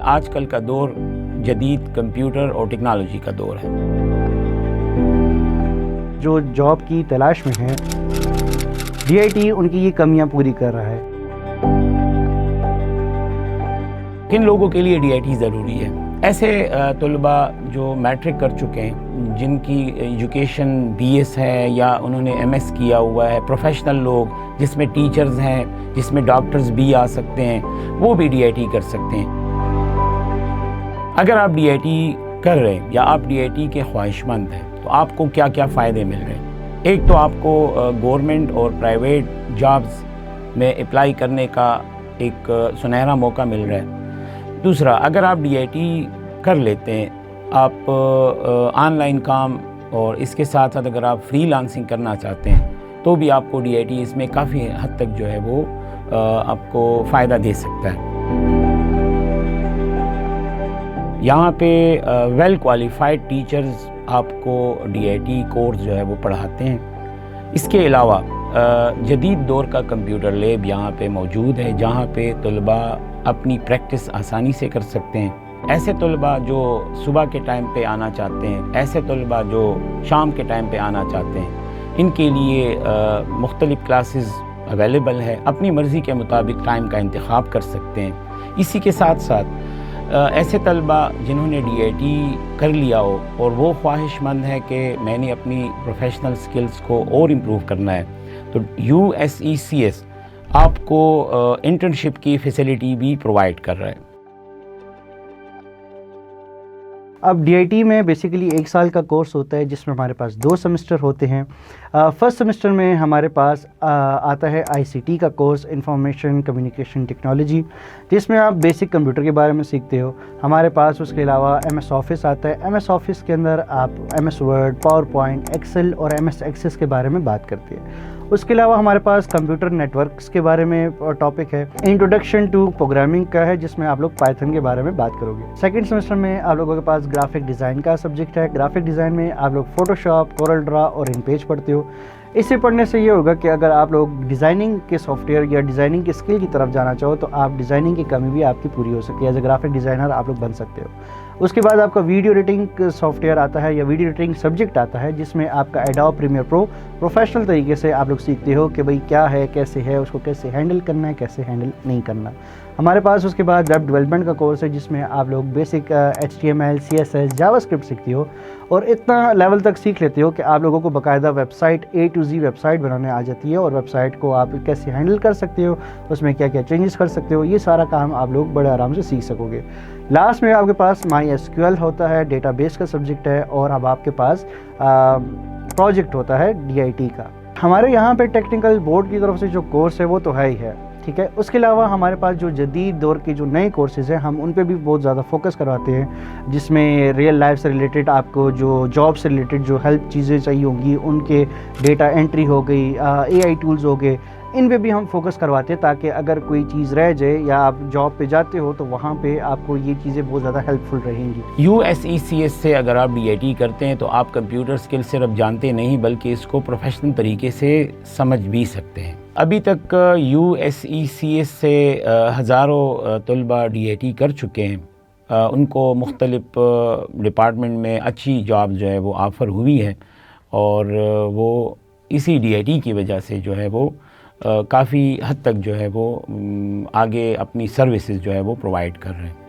آج کل کا دور جدید کمپیوٹر اور ٹیکنالوجی کا دور ہے۔ جو جاب کی تلاش میں ہیں، DIT ان کی یہ کمیاں پوری کر رہا ہے۔ کن لوگوں کے لیے DIT ضروری ہے؟ ایسے طلباء جو میٹرک کر چکے ہیں، جن کی ایجوکیشن BS ہے یا انہوں نے MS کیا ہوا ہے، پروفیشنل لوگ جس میں ٹیچرز ہیں، جس میں ڈاکٹرز بھی آ سکتے ہیں، وہ بھی DIT کر سکتے ہیں۔ اگر آپ DIT کر رہے ہیں یا آپ DIT کے خواہش مند ہیں تو آپ کو کیا کیا فائدے مل رہے ہیں؟ ایک تو آپ کو گورنمنٹ اور پرائیویٹ جابز میں اپلائی کرنے کا ایک سنہرا موقع مل رہا ہے۔ دوسرا، اگر آپ DIT کر لیتے ہیں، آپ آن لائن کام اور اس کے ساتھ ساتھ اگر آپ فری لانسنگ کرنا چاہتے ہیں تو بھی آپ کو DIT اس میں کافی حد تک جو ہے وہ آپ کو فائدہ دے سکتا ہے۔ یہاں پہ ویل کوالیفائڈ ٹیچرز آپ کو DIT کورس جو ہے وہ پڑھاتے ہیں۔ اس کے علاوہ جدید دور کا کمپیوٹر لیب یہاں پہ موجود ہے، جہاں پہ طلباء اپنی پریکٹس آسانی سے کر سکتے ہیں۔ ایسے طلباء جو صبح کے ٹائم پہ آنا چاہتے ہیں، ایسے طلباء جو شام کے ٹائم پہ آنا چاہتے ہیں، ان کے لیے مختلف کلاسز اویلیبل ہے، اپنی مرضی کے مطابق ٹائم کا انتخاب کر سکتے ہیں۔ اسی کے ساتھ ساتھ ایسے طلباء جنہوں نے DIT کر لیا ہو اور وہ خواہش مند ہے کہ میں نے اپنی پروفیشنل سکلز کو اور امپروو کرنا ہے، تو USECS آپ کو انٹرنشپ کی فیسلٹی بھی پرووائڈ کر رہا ہے۔ اب DIT میں بیسیکلی 1 سال کا کورس ہوتا ہے، جس میں ہمارے پاس 2 سیمسٹر ہوتے ہیں۔ فرسٹ سیمسٹر میں ہمارے پاس آتا ہے ICT کا کورس، انفارمیشن کمیونیکیشن ٹیکنالوجی، جس میں آپ بیسک کمپیوٹر کے بارے میں سیکھتے ہو۔ ہمارے پاس اس کے علاوہ MS آفس آتا ہے۔ MS آفس کے اندر آپ MS word, PowerPoint, Excel اور MS ایکسس کے بارے میں بات کرتے ہیں۔ اس کے علاوہ ہمارے پاس کمپیوٹر نیٹ ورکس کے بارے میں ٹاپک ہے، انٹروڈکشن ٹو پروگرامنگ کا ہے، جس میں آپ لوگ پائتھن کے بارے میں بات کرو گے۔ سیکنڈ سیمسٹر میں آپ لوگوں کے پاس گرافک ڈیزائن کا سبجیکٹ ہے۔ گرافک ڈیزائن میں آپ لوگ فوٹوشاپ، کورل ڈرا اور ان پیج پڑھتے ہو۔ اسے پڑھنے سے یہ ہوگا کہ اگر آپ لوگ ڈیزائننگ کے سافٹ ویئر یا ڈیزائننگ کے سکل کی طرف جانا چاہو تو آپ ڈیزائننگ کی کمی بھی آپ کی پوری ہو سکتی ہے، ایز اے گرافک ڈیزائنر آپ لوگ بن سکتے ہو۔ اس کے بعد آپ کا ویڈیو ایڈیٹنگ سافٹ ویئر آتا ہے یا ویڈیو ایڈیٹنگ سبجیکٹ آتا ہے، جس میں آپ کا ایڈوب پریمیئر پرو پروفیشنل طریقے سے آپ لوگ سیکھتے ہو کہ بھئی کیا ہے، کیسے ہے، اس کو کیسے ہینڈل کرنا ہے، کیسے ہینڈل نہیں کرنا۔ ہمارے پاس اس کے بعد ویب ڈیولپمنٹ کا کورس ہے، جس میں آپ لوگ بیسک HTML CSS جاوا اسکرپٹ سیکھتے ہو اور اتنا لیول تک سیکھ لیتے ہو کہ آپ لوگوں کو باقاعدہ website A to Z website بنانے آ جاتی ہے، اور ویب سائٹ کو آپ کیسے ہینڈل کر سکتے ہو، اس میں کیا کیا چینجز کر سکتے ہو، یہ سارا کام آپ لوگ بڑے آرام سے سیکھ سکو گے۔ لاسٹ میں آپ کے پاس MySQL ہوتا ہے، ڈیٹا بیس کا سبجیکٹ ہے، اور اب آپ کے پاس پروجیکٹ ہوتا ہے DIT کا۔ ہمارے یہاں پہ ٹیکنیکل بورڈ کی طرف سے جو کورس ہے وہ تو ہے ہی ہے، ٹھیک ہے۔ اس کے علاوہ ہمارے پاس جو جدید دور کے جو نئے کورسز ہیں، ہم ان پہ بھی بہت زیادہ فوکس کرواتے ہیں، جس میں ریئل لائف سے ریلیٹڈ آپ کو جو جاب سے ریلیٹڈ جو ہیلپ چیزیں چاہیے ہوں گی، ان کے ڈیٹا انٹری ہو گئی، AI ٹولز ہو گئے، ان پہ بھی ہم فوکس کرواتے ہیں، تاکہ اگر کوئی چیز رہ جائے یا آپ جاب پہ جاتے ہو تو وہاں پہ آپ کو یہ چیزیں بہت زیادہ ہیلپ فل رہیں گی۔ USECS سے اگر آپ DIT کرتے ہیں تو آپ کمپیوٹر سکل صرف جانتے نہیں بلکہ اس کو پروفیشنل طریقے سے سمجھ بھی سکتے ہیں۔ ابھی تک USECS سے ہزاروں طلباء DIT کر چکے ہیں، ان کو مختلف ڈپارٹمنٹ میں اچھی جاب جو ہے وہ آفر ہوئی ہے، اور وہ اسی DIT کی وجہ سے جو ہے وہ کافی حد تک جو ہے وہ آگے اپنی سروسز جو ہے وہ پرووائڈ کر رہے ہیں۔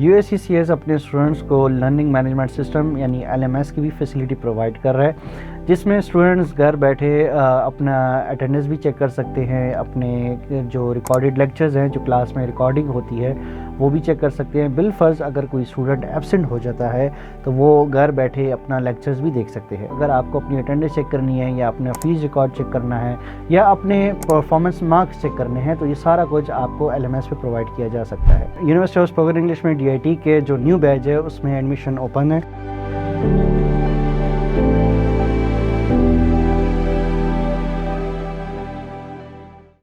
USECS اپنے اسٹوڈنٹس کو لرننگ مینجمنٹ سسٹم یعنی LMS کی بھی فیسلٹی پرووائڈ کر رہا ہے، جس میں اسٹوڈنٹس گھر بیٹھے اپنا اٹینڈنس بھی چیک کر سکتے ہیں، اپنے جو ریکارڈڈ لیکچرز ہیں، جو کلاس میں ریکارڈنگ ہوتی ہے وہ بھی چیک کر سکتے ہیں۔ بالفرض اگر کوئی اسٹوڈنٹ ایبسنٹ ہو جاتا ہے تو وہ گھر بیٹھے اپنا لیکچرز بھی دیکھ سکتے ہیں۔ اگر آپ کو اپنی اٹینڈنس چیک کرنی ہے یا اپنا فیس ریکارڈ چیک کرنا ہے یا اپنے پرفارمنس مارکس چیک کرنے ہیں تو یہ سارا کچھ آپ کو LMS پہ پرووائڈ کیا جا سکتا ہے۔ یونیورسٹی آف اسپوکن انگلش میں DIT کے جو نیو بیچ ہے اس میں ایڈمیشن اوپن ہے۔